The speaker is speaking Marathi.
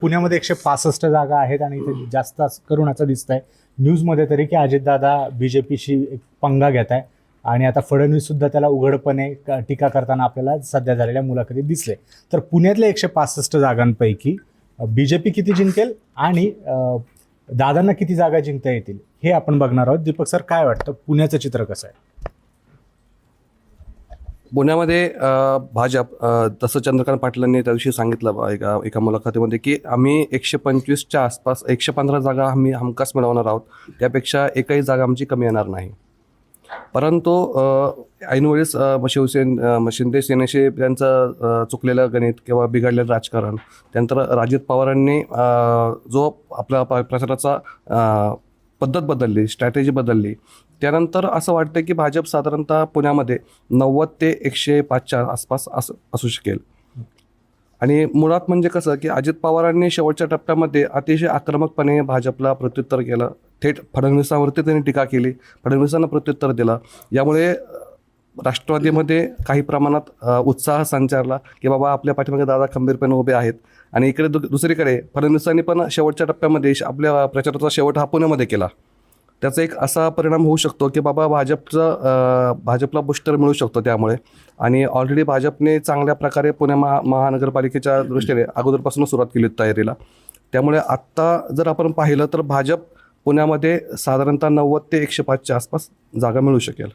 पुण्यामध्ये 165 जागा आहेत आणि इथे जास्त करून असं दिसतंय न्यूजमध्ये तरी की अजितदादा बीजेपीशी एक पंगा घेत आहे आणि आता फडणवीस सुद्धा त्याला उघडपणे टीका करताना आपल्याला सध्या झालेल्या मुलाखतीत दिसले. तर पुण्यातल्या 165 जागांपैकी बीजेपी किती जिंकेल आणि दादांना किती जागा जिंकता येतील हे आपण बघणार आहोत. दीपक सर, काय वाटतं पुण्याचं चित्र कसं आहे? पुण्यामध्ये भाजप तसं चंद्रकांत पाटलांनी त्या दिवशी सांगितलं एका मुलाखतीमध्ये की आम्ही 125च्या आसपास 115 जागा आम्ही हमखास मिळवणार आहोत, त्यापेक्षा एकही जागा आमची कमी येणार नाही. परंतु ऐनवेळेस शिंदे सेनेशी त्यांचं चुकलेलं गणित किंवा बिघडलेलं राजकारण, त्यानंतर अजित पवारांनी जो आपला प्रचाराचा पद्धत बदलली, स्ट्रॅटेजी बदलली, त्यानंतर असं वाटतं की भाजप साधारणतः पुण्यामध्ये 90 ते 105च्या आसपास असू शकेल. आणि मुळात म्हणजे कसं की अजित पवारांनी शेवटच्या टप्प्यामध्ये अतिशय आक्रमकपणे भाजपला प्रत्युत्तर केलं. थेट फडणवीसांवरती त्यांनी टीका केली, फडणवीसांना प्रत्युत्तर दिलं. यामुळे राष्ट्रवादीमध्ये काही प्रमाणात उत्साह संचारला की बाबा आपल्या पाठीमागे दादा खंबीरपणे उभे आहेत. आणि इकडे दुसरीकडे फडणवीसांनी पण शेवटच्या टप्प्यामध्ये आपल्या प्रचाराचा शेवट हा पुण्यामध्ये केला. त्याचा एक असा परिणाम होऊ शकतो की बाबा भाजपला बुस्टर मिळू शकतो त्यामुळे. आणि ऑलरेडी भाजपने चांगल्या प्रकारे पुणे महानगरपालिकेच्या दृष्टीने अगोदरपासून सुरुवात केली तयारीला. त्यामुळे आत्ता जर आपण पाहिलं तर भाजप पुण्यामध्ये साधारणतः 90 ते 105च्या आसपास जागा मिळू शकेल.